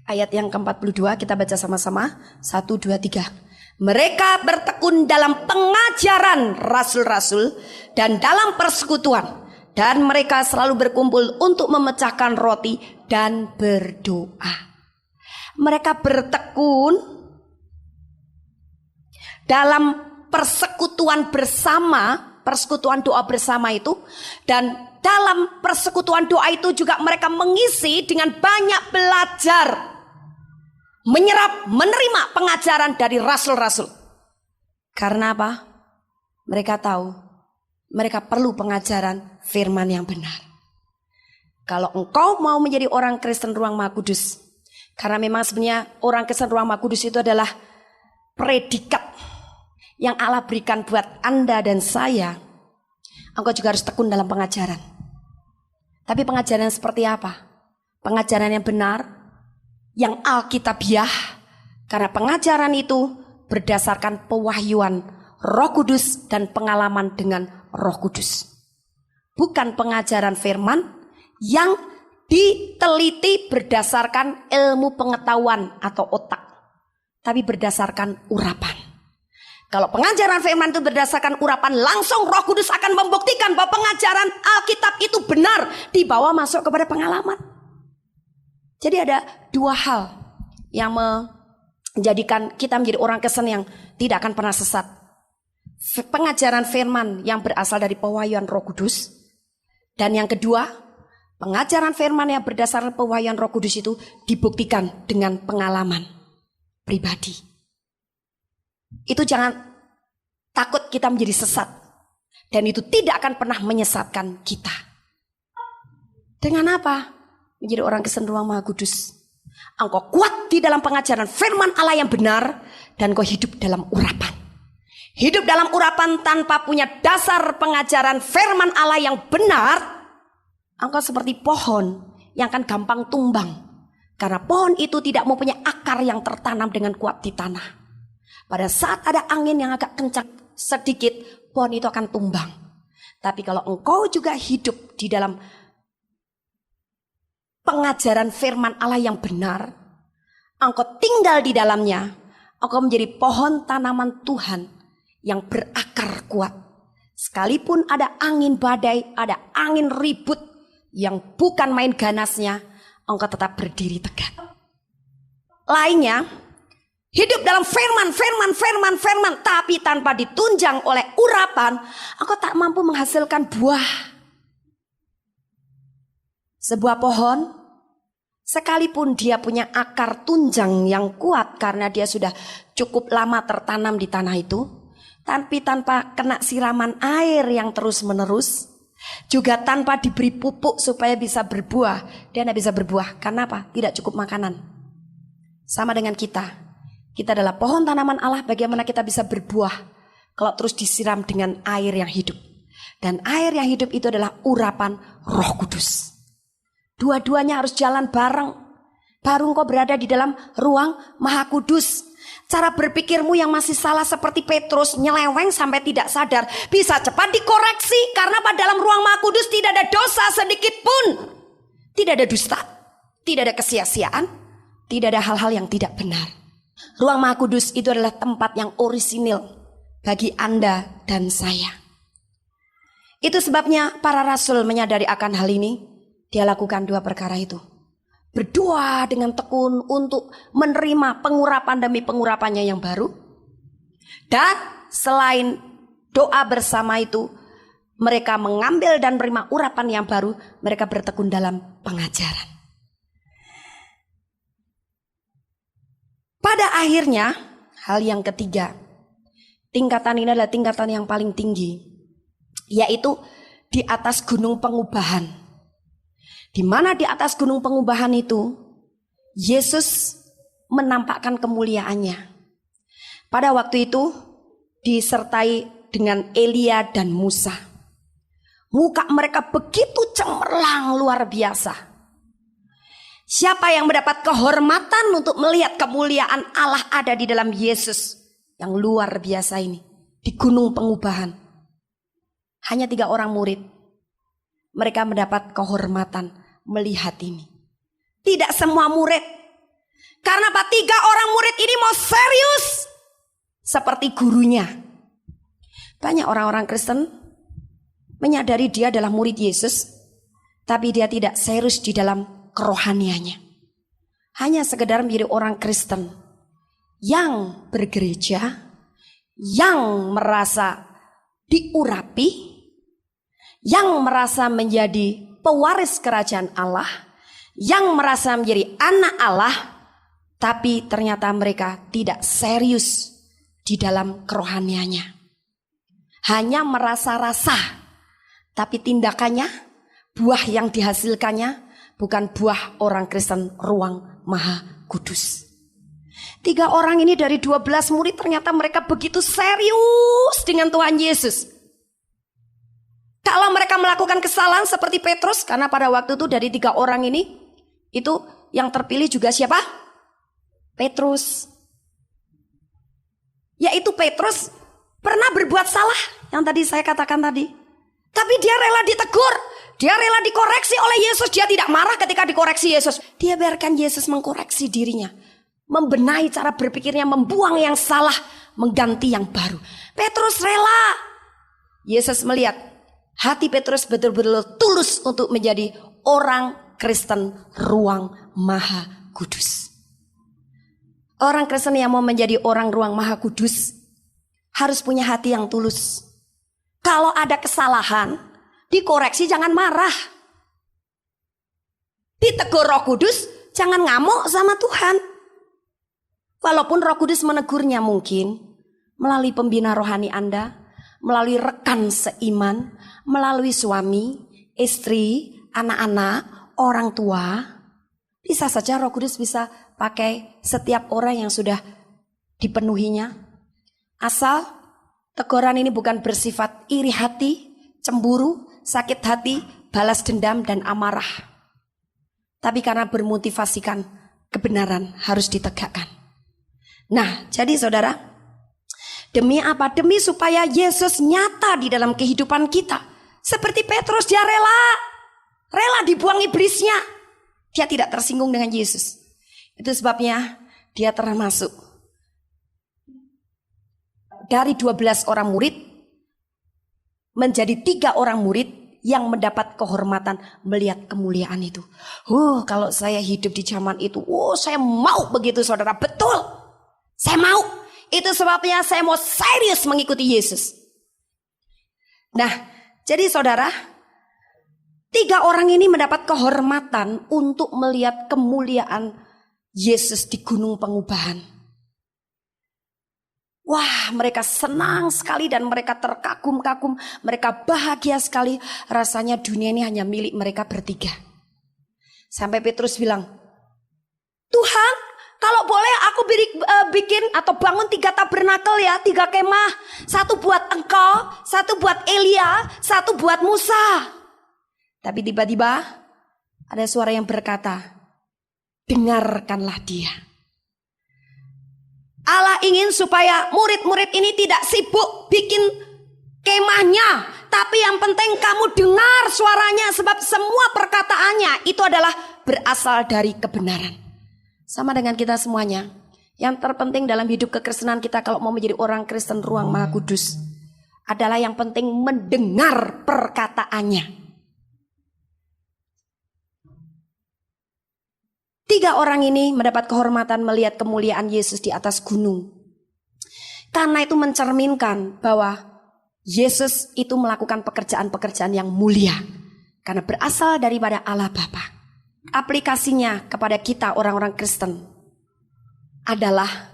Ayat yang ke-42 kita baca sama-sama. 1, 2, 3. Mereka bertekun dalam pengajaran rasul-rasul dan dalam persekutuan, dan mereka selalu berkumpul untuk memecahkan roti dan berdoa. Mereka bertekun dalam persekutuan bersama, persekutuan doa bersama itu, dan dalam persekutuan doa itu juga mereka mengisi dengan banyak belajar, menyerap, menerima pengajaran dari rasul-rasul. Karena apa? Mereka tahu mereka perlu pengajaran firman yang benar. Kalau engkau mau menjadi orang Kristen Ruang Maha Kudus, karena memang sebenarnya orang Kristen Ruang Maha Kudus itu adalah predikat yang Allah berikan buat Anda dan saya, engkau juga harus tekun dalam pengajaran. Tapi pengajaran seperti apa? Pengajaran yang benar, yang alkitabiah, karena pengajaran itu berdasarkan pewahyuan Roh Kudus dan pengalaman dengan Roh Kudus. Bukan pengajaran firman yang diteliti berdasarkan ilmu pengetahuan atau otak, tapi berdasarkan urapan. Kalau pengajaran firman itu berdasarkan urapan, langsung Roh Kudus akan membuktikan bahwa pengajaran Alkitab itu benar, dibawa masuk kepada pengalaman. Jadi ada dua hal yang menjadikan kita menjadi orang Kristen yang tidak akan pernah sesat. Pengajaran firman yang berasal dari pewahyuan Roh Kudus, dan yang kedua, pengajaran firman yang berdasarkan pewahyuan Roh Kudus itu dibuktikan dengan pengalaman pribadi. Itu jangan takut kita menjadi sesat, dan itu tidak akan pernah menyesatkan kita. Dengan apa? Menjadi orang Kristen Ruang Maha Kudus. Engkau kuat di dalam pengajaran firman Allah yang benar, dan kau hidup dalam urapan. Hidup dalam urapan tanpa punya dasar pengajaran firman Allah yang benar, engkau seperti pohon yang akan gampang tumbang. Karena pohon itu tidak mempunyai akar yang tertanam dengan kuat di tanah. Pada saat ada angin yang agak kencang sedikit, pohon itu akan tumbang. Tapi kalau engkau juga hidup di dalam pengajaran firman Allah yang benar, engkau tinggal di dalamnya, engkau menjadi pohon tanaman Tuhan yang berakar kuat. Sekalipun ada angin badai, ada angin ribut yang bukan main ganasnya, engkau tetap berdiri tegak. Lainnya, hidup dalam firman, tapi tanpa ditunjang oleh urapan, engkau tak mampu menghasilkan buah. Sebuah pohon, sekalipun dia punya akar tunjang yang kuat karena dia sudah cukup lama tertanam di tanah itu, tapi tanpa kena siraman air yang terus menerus, juga tanpa diberi pupuk supaya bisa berbuah, dia tidak bisa berbuah. Karena apa? Tidak cukup makanan. Sama dengan kita. Kita adalah pohon tanaman Allah, bagaimana kita bisa berbuah kalau terus disiram dengan air yang hidup. Dan air yang hidup itu adalah urapan Roh Kudus. Dua-duanya harus jalan bareng. Baru engkau berada di dalam ruang Maha Kudus. Cara berpikirmu yang masih salah seperti Petrus, nyeleweng sampai tidak sadar, bisa cepat dikoreksi. Karena pada dalam ruang Maha Kudus tidak ada dosa sedikit pun. Tidak ada dusta, tidak ada kesia-siaan, tidak ada hal-hal yang tidak benar. Ruang Maha Kudus itu adalah tempat yang orisinil bagi Anda dan saya. Itu sebabnya para rasul menyadari akan hal ini. Dia lakukan dua perkara itu. Berdoa dengan tekun untuk menerima pengurapan demi pengurapannya yang baru. Dan selain doa bersama itu, mereka mengambil dan menerima urapan yang baru. Mereka bertekun dalam pengajaran. Pada akhirnya, hal yang ketiga, tingkatan ini adalah tingkatan yang paling tinggi, yaitu di atas gunung pengubahan. Di mana di atas gunung pengubahan itu, Yesus menampakkan kemuliaannya. Pada waktu itu, disertai dengan Elia dan Musa. Muka mereka begitu cemerlang luar biasa. Siapa yang mendapat kehormatan untuk melihat kemuliaan Allah ada di dalam Yesus yang luar biasa ini di gunung pengubahan? Hanya 3 orang murid. Mereka mendapat kehormatan melihat ini. Tidak semua murid. Karena 3 orang murid ini mau serius seperti gurunya. Banyak orang-orang Kristen menyadari dia adalah murid Yesus, tapi dia tidak serius di dalam kerohaniannya. Hanya sekedar menjadi orang Kristen yang bergereja, yang merasa diurapi, yang merasa menjadi pewaris kerajaan Allah, yang merasa menjadi anak Allah, tapi ternyata mereka tidak serius di dalam kerohaniannya. Hanya merasa-rasa, tapi tindakannya, buah yang dihasilkannya bukan buah orang Kristen ruang Maha Kudus. 3 orang ini dari 12 murid ternyata mereka begitu serius dengan Tuhan Yesus. Kalau mereka melakukan kesalahan seperti Petrus, karena pada waktu itu dari 3 orang ini, itu yang terpilih juga siapa? Petrus. Yaitu Petrus pernah berbuat salah yang tadi saya katakan tadi. Tapi dia rela ditegur, dia rela dikoreksi oleh Yesus. Dia tidak marah ketika dikoreksi Yesus. Dia biarkan Yesus mengkoreksi dirinya, membenahi cara berpikirnya, membuang yang salah, mengganti yang baru. Petrus rela. Yesus melihat hati Petrus betul-betul tulus untuk menjadi orang Kristen ruang Maha Kudus. Orang Kristen yang mau menjadi orang ruang Maha Kudus harus punya hati yang tulus. Kalau ada kesalahan, dikoreksi jangan marah. Ditegur Roh Kudus, jangan ngamuk sama Tuhan. Walaupun Roh Kudus menegurnya mungkin melalui pembina rohani Anda, melalui rekan seiman, melalui suami, istri, anak-anak, orang tua. Bisa saja Roh Kudus bisa pakai setiap orang yang sudah dipenuhinya. Asal teguran ini bukan bersifat iri hati, cemburu, sakit hati, balas dendam dan amarah. Tapi karena bermotivasikan kebenaran harus ditegakkan. Nah, jadi saudara, demi apa? Demi supaya Yesus nyata di dalam kehidupan kita. Seperti Petrus, dia rela dibuang iblisnya. Dia tidak tersinggung dengan Yesus. Itu sebabnya dia termasuk dari 12 orang murid menjadi 3 orang murid yang mendapat kehormatan melihat kemuliaan itu. Kalau saya hidup di zaman itu, saya mau begitu saudara. Betul, saya mau. Itu sebabnya saya mau serius mengikuti Yesus. Nah, jadi saudara, 3 orang ini mendapat kehormatan untuk melihat kemuliaan Yesus di gunung pengubahan. Wah, mereka senang sekali dan mereka terkagum-kagum. Mereka bahagia sekali. Rasanya dunia ini hanya milik mereka bertiga. Sampai Petrus bilang, Tuhan, kalau boleh aku bikin atau bangun 3 tabernakel ya, 3 kemah. 1 buat engkau, 1 buat Elia, 1 buat Musa. Tapi tiba-tiba ada suara yang berkata, dengarkanlah dia. Allah ingin supaya murid-murid ini tidak sibuk bikin kemahnya, tapi yang penting kamu dengar suaranya, sebab semua perkataannya itu adalah berasal dari kebenaran. Sama dengan kita semuanya. Yang terpenting dalam hidup kekristenan kita kalau mau menjadi orang Kristen ruang Maha Kudus adalah yang penting mendengar perkataannya. 3 orang ini mendapat kehormatan melihat kemuliaan Yesus di atas gunung. Karena itu mencerminkan bahwa Yesus itu melakukan pekerjaan-pekerjaan yang mulia. Karena berasal daripada Allah Bapa. Aplikasinya kepada kita orang-orang Kristen adalah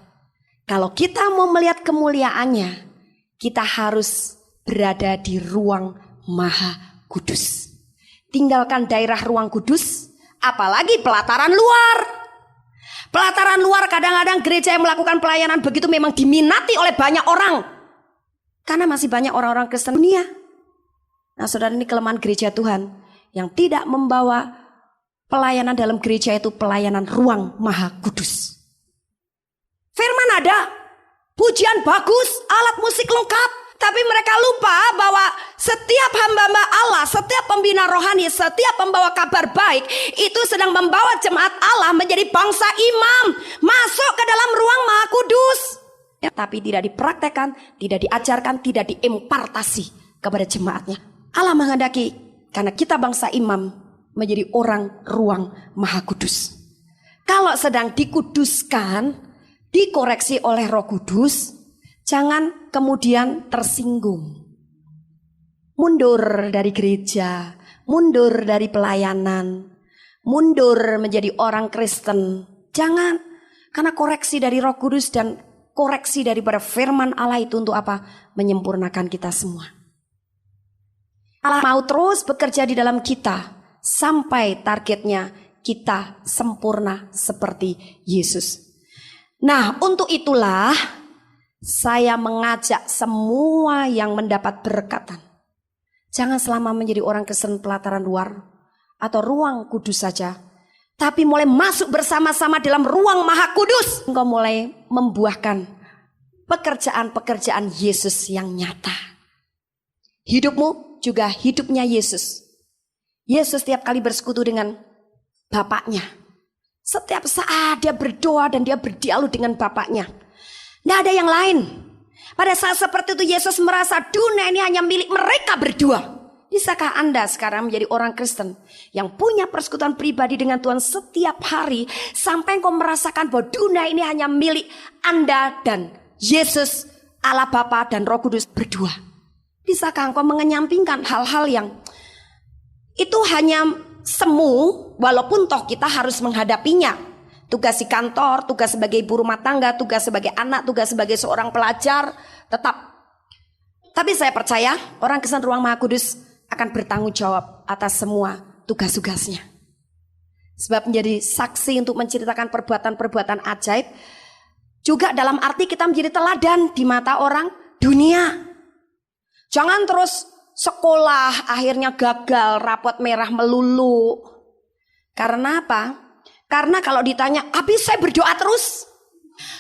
kalau kita mau melihat kemuliaannya, kita harus berada di ruang Maha Kudus. Tinggalkan daerah ruang kudus. Apalagi pelataran luar. Pelataran luar kadang-kadang gereja yang melakukan pelayanan begitu memang diminati oleh banyak orang. Karena masih banyak orang-orang Kristen dunia. Nah saudara, ini kelemahan gereja Tuhan yang tidak membawa pelayanan dalam gereja itu pelayanan ruang Maha Kudus. Firman ada, pujian bagus, alat musik lengkap. Tapi mereka lupa bahwa setiap hamba-hamba Allah, setiap pembina rohani, setiap pembawa kabar baik itu sedang membawa jemaat Allah menjadi bangsa imam, masuk ke dalam ruang Maha Kudus. Tapi tidak dipraktekkan, tidak diajarkan, tidak diimpartasi kepada jemaatnya. Allah menghendaki karena kita bangsa imam menjadi orang ruang Maha Kudus. Kalau sedang dikuduskan, dikoreksi oleh Roh Kudus, Jangan kemudian tersinggung. Mundur dari gereja, mundur dari pelayanan, mundur menjadi orang Kristen. Jangan, karena koreksi dari Roh Kudus dan koreksi daripada firman Allah itu untuk apa? Menyempurnakan kita semua. Allah mau terus bekerja di dalam kita sampai targetnya kita sempurna seperti Yesus. Nah, untuk itulah saya mengajak semua yang mendapat berkatan. Jangan selama menjadi orang Kristen pelataran luar atau ruang kudus saja, tapi mulai masuk bersama-sama dalam ruang Maha Kudus. Engkau mulai membuahkan pekerjaan-pekerjaan Yesus yang nyata. Hidupmu juga hidupnya Yesus. Yesus setiap kali bersekutu dengan Bapaknya. Setiap saat dia berdoa dan dia berdialog dengan Bapaknya. Tidak ada yang lain. Pada saat seperti itu Yesus merasa dunia ini hanya milik mereka berdua. Bisakah Anda sekarang menjadi orang Kristen yang punya persekutuan pribadi dengan Tuhan setiap hari sampai engkau merasakan bahwa dunia ini hanya milik Anda dan Yesus, Allah Bapa dan Roh Kudus berdua? Bisakah engkau mengenyampingkan hal-hal yang itu hanya semu, walaupun toh kita harus menghadapinya. Tugas di kantor, tugas sebagai ibu rumah tangga, tugas sebagai anak, tugas sebagai seorang pelajar, tetap. Tapi saya percaya orang Kristen ruang Maha Kudus akan bertanggung jawab atas semua tugas-tugasnya. Sebab menjadi saksi untuk menceritakan perbuatan-perbuatan ajaib juga dalam arti kita menjadi teladan di mata orang dunia. Jangan terus sekolah akhirnya gagal, rapot merah melulu. Karena apa? Karena kalau ditanya, habis saya berdoa terus.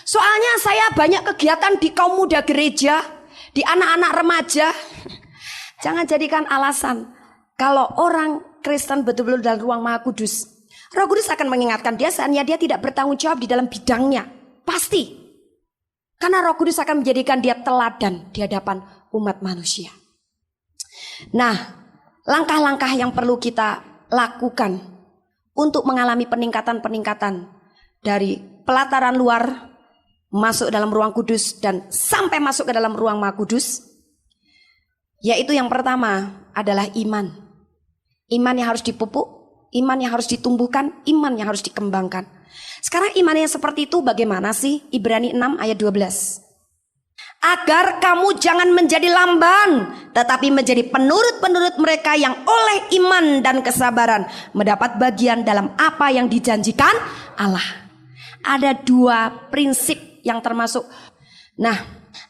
Soalnya saya banyak kegiatan di kaum muda gereja, di anak-anak remaja. Jangan jadikan alasan. Kalau orang Kristen betul-betul dalam ruang Maha Kudus, Roh Kudus akan mengingatkan dia saatnya dia tidak bertanggung jawab di dalam bidangnya. Pasti. Karena Roh Kudus akan menjadikan dia teladan di hadapan umat manusia. Nah, langkah-langkah yang perlu kita lakukan untuk mengalami peningkatan-peningkatan dari pelataran luar masuk dalam ruang kudus dan sampai masuk ke dalam ruang Maha Kudus, yaitu yang pertama adalah iman. Iman yang harus dipupuk, iman yang harus ditumbuhkan, iman yang harus dikembangkan. Sekarang iman yang seperti itu bagaimana sih? Ibrani 6 ayat 12. Agar kamu jangan menjadi lamban, tetapi menjadi penurut-penurut mereka yang oleh iman dan kesabaran mendapat bagian dalam apa yang dijanjikan Allah. Ada dua prinsip yang termasuk. Nah,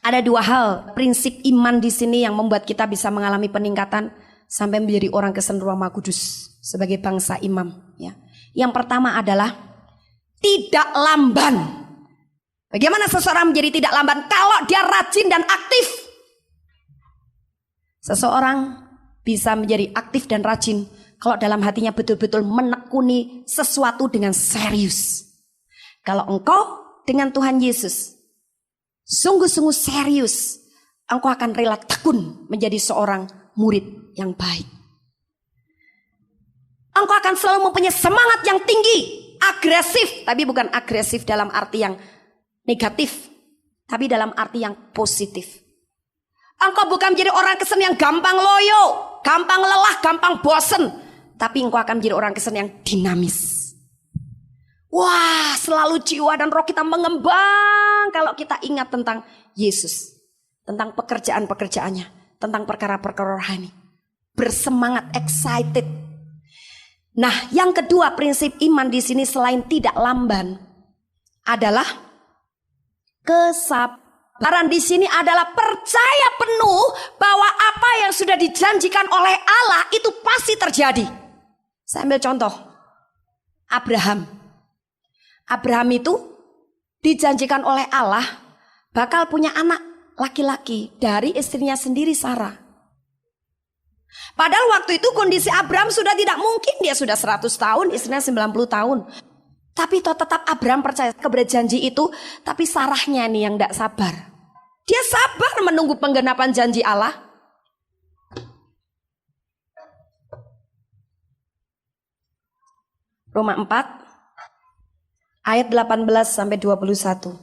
ada dua hal prinsip iman di sini yang membuat kita bisa mengalami peningkatan sampai menjadi orang Kristen ruang Maha Kudus sebagai bangsa imam. Ya. Yang pertama adalah tidak lamban. Bagaimana seseorang menjadi tidak lamban? Kalau dia rajin dan aktif. Seseorang bisa menjadi aktif dan rajin kalau dalam hatinya betul-betul menekuni sesuatu dengan serius. Kalau engkau dengan Tuhan Yesus sungguh-sungguh serius, engkau akan rela tekun menjadi seorang murid yang baik. Engkau akan selalu mempunyai semangat yang tinggi, agresif, tapi bukan agresif dalam arti yang negatif, tapi dalam arti yang positif. Engkau bukan menjadi orang Kristen yang gampang loyo, gampang lelah, gampang bosen, tapi engkau akan menjadi orang Kristen yang dinamis. Wah, selalu jiwa dan roh kita mengembang kalau kita ingat tentang Yesus, tentang pekerjaan-pekerjaannya, tentang perkara-perkara rohani. Bersemangat, excited. Nah, yang kedua prinsip iman di sini selain tidak lamban adalah kesabaran. Di sini adalah percaya penuh bahwa apa yang sudah dijanjikan oleh Allah itu pasti terjadi. Saya ambil contoh Abraham. Abraham itu dijanjikan oleh Allah bakal punya anak laki-laki dari istrinya sendiri Sarah. Padahal waktu itu kondisi Abraham sudah tidak mungkin, dia sudah 100 tahun, istrinya 90 tahun. Tapi tetap Abraham percaya kepada janji itu. Tapi Sarahnya nih yang tidak sabar. Dia sabar menunggu penggenapan janji Allah. Roma 4 ayat 18 sampai 21.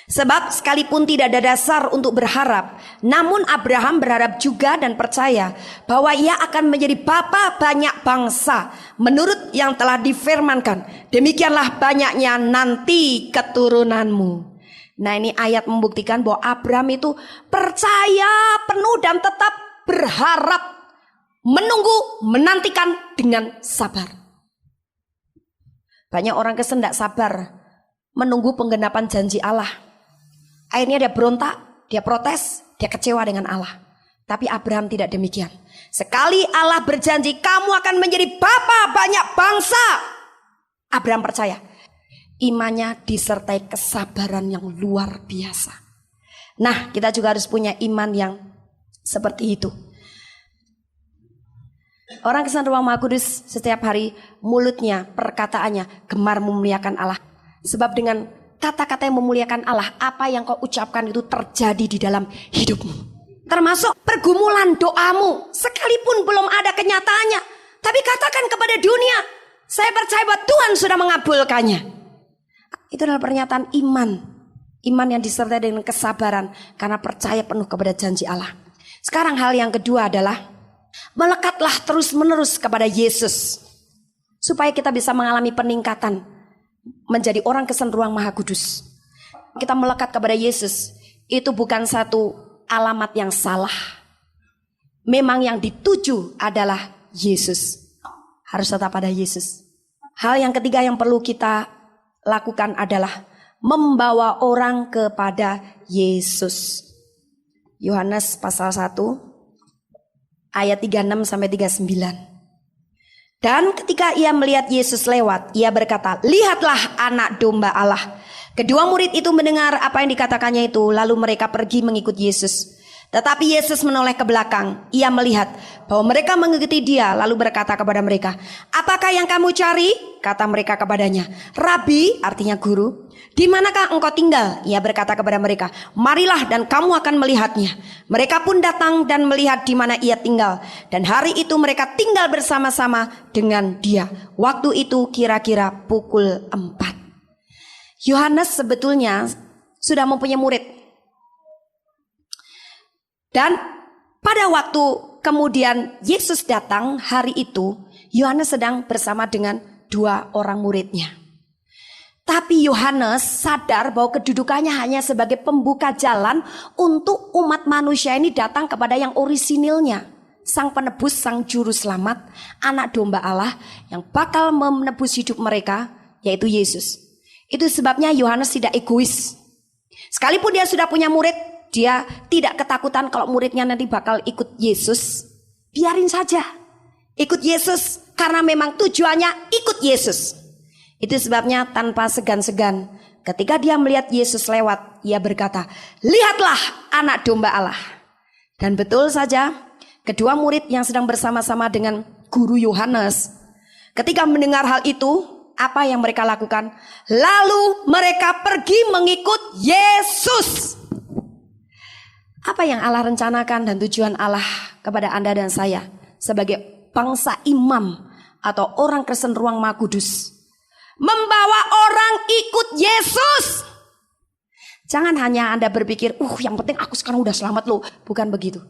Sebab sekalipun tidak ada dasar untuk berharap, namun Abraham berharap juga dan percaya bahwa ia akan menjadi bapa banyak bangsa menurut yang telah difirmankan, demikianlah banyaknya nanti keturunanmu. Nah, ini ayat membuktikan bahwa Abraham itu percaya penuh dan tetap berharap, menunggu, menantikan dengan sabar. Banyak orang Kristen tidak sabar menunggu penggenapan janji Allah. Akhirnya dia berontak, dia protes, dia kecewa dengan Allah. Tapi Abraham tidak demikian. Sekali Allah berjanji kamu akan menjadi bapa banyak bangsa, Abraham percaya. Imannya disertai kesabaran yang luar biasa. Nah, kita juga harus punya iman yang seperti itu. Orang Kristen Ruang Maha Kudus setiap hari mulutnya, perkataannya gemar memuliakan Allah. Sebab dengan kata-kata yang memuliakan Allah, apa yang kau ucapkan itu terjadi di dalam hidupmu. Termasuk pergumulan doamu, sekalipun belum ada kenyataannya, tapi katakan kepada dunia, saya percaya bahwa Tuhan sudah mengabulkannya. Itu adalah pernyataan iman. Iman yang disertai dengan kesabaran karena percaya penuh kepada janji Allah. Sekarang hal yang kedua adalah melekatlah terus-menerus kepada Yesus, supaya kita bisa mengalami peningkatan menjadi orang Kristen Ruang Maha Kudus. Kita melekat kepada Yesus itu bukan satu alamat yang salah. Memang yang dituju adalah Yesus. Harus tetap pada Yesus. Hal yang ketiga yang perlu kita lakukan adalah membawa orang kepada Yesus. Yohanes pasal 1 ayat 36 sampai 39. Dan ketika ia melihat Yesus lewat, ia berkata, lihatlah anak domba Allah. Kedua murid itu mendengar apa yang dikatakannya itu, lalu mereka pergi mengikut Yesus. Tetapi Yesus menoleh ke belakang, ia melihat bahwa mereka mengikuti dia, lalu berkata kepada mereka, apakah yang kamu cari? Kata mereka kepadanya, Rabi, artinya guru, di manakah engkau tinggal? Ia berkata kepada mereka, marilah dan kamu akan melihatnya. Mereka pun datang dan melihat di mana ia tinggal. Dan hari itu mereka tinggal bersama-sama dengan dia. Waktu itu kira-kira pukul 4. Yohanes sebetulnya sudah mempunyai murid. Dan pada waktu kemudian Yesus datang hari itu, Yohanes sedang bersama dengan 2 orang muridnya. Tapi Yohanes sadar bahwa kedudukannya hanya sebagai pembuka jalan untuk umat manusia ini datang kepada yang orisinilnya. Sang penebus, sang juru selamat, anak domba Allah yang bakal menebus hidup mereka, yaitu Yesus. Itu sebabnya Yohanes tidak egois. Sekalipun dia sudah punya murid, dia tidak ketakutan kalau muridnya nanti bakal ikut Yesus. Biarin saja ikut Yesus, karena memang tujuannya ikut Yesus. Itu sebabnya tanpa segan-segan, ketika dia melihat Yesus lewat, ia berkata, lihatlah anak domba Allah. Dan betul saja, kedua murid yang sedang bersama-sama dengan guru Yohanes, ketika mendengar hal itu, apa yang mereka lakukan? Lalu mereka pergi mengikut Yesus. Apa yang Allah rencanakan dan tujuan Allah kepada Anda dan saya sebagai bangsa imam atau orang Kristen Ruang Maha Kudus? Membawa orang ikut Yesus. Jangan hanya Anda berpikir, yang penting aku sekarang udah selamat loh. Bukan begitu.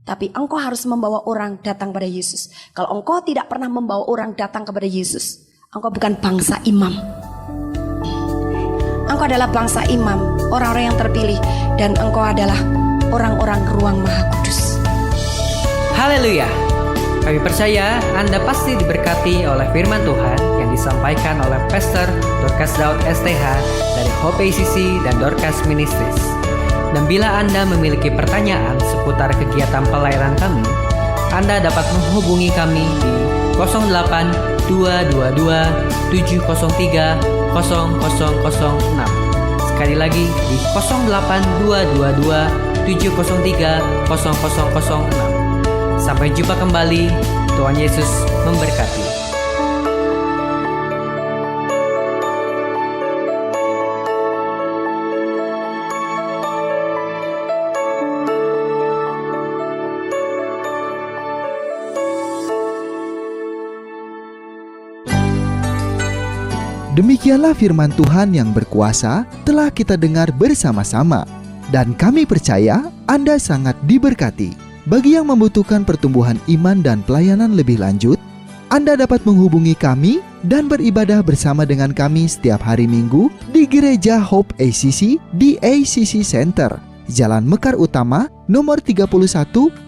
Tapi engkau harus membawa orang datang kepada Yesus. Kalau engkau tidak pernah membawa orang datang kepada Yesus, engkau bukan bangsa imam. Engkau adalah bangsa imam, orang-orang yang terpilih. Dan engkau adalah orang-orang Ruang Maha Kudus. Haleluya. Kami percaya Anda pasti diberkati oleh firman Tuhan yang disampaikan oleh Pastor Dorcas Daud STH dari Hope ACC dan Dorcas Ministries. Dan bila Anda memiliki pertanyaan seputar kegiatan pelayanan kami, Anda dapat menghubungi kami di 08 222 703 0006. Sekali lagi di 08 222 703 0006. Sampai jumpa kembali. Tuhan Yesus memberkati. Demikianlah firman Tuhan yang berkuasa telah kita dengar bersama-sama. Dan kami percaya Anda sangat diberkati. Bagi yang membutuhkan pertumbuhan iman dan pelayanan lebih lanjut, Anda dapat menghubungi kami dan beribadah bersama dengan kami setiap hari Minggu di Gereja Hope ACC di ACC Center, Jalan Mekar Utama, nomor 31,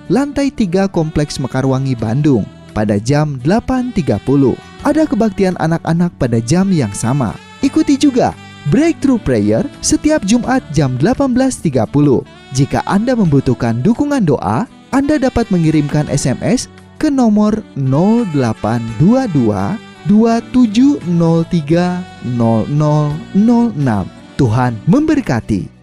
lantai 3 Kompleks Mekarwangi, Bandung, pada jam 8.30. Ada kebaktian anak-anak pada jam yang sama. Ikuti juga Breakthrough Prayer setiap Jumat jam 18.30. Jika Anda membutuhkan dukungan doa, Anda dapat mengirimkan SMS ke nomor 0822 2703 0006. Tuhan memberkati.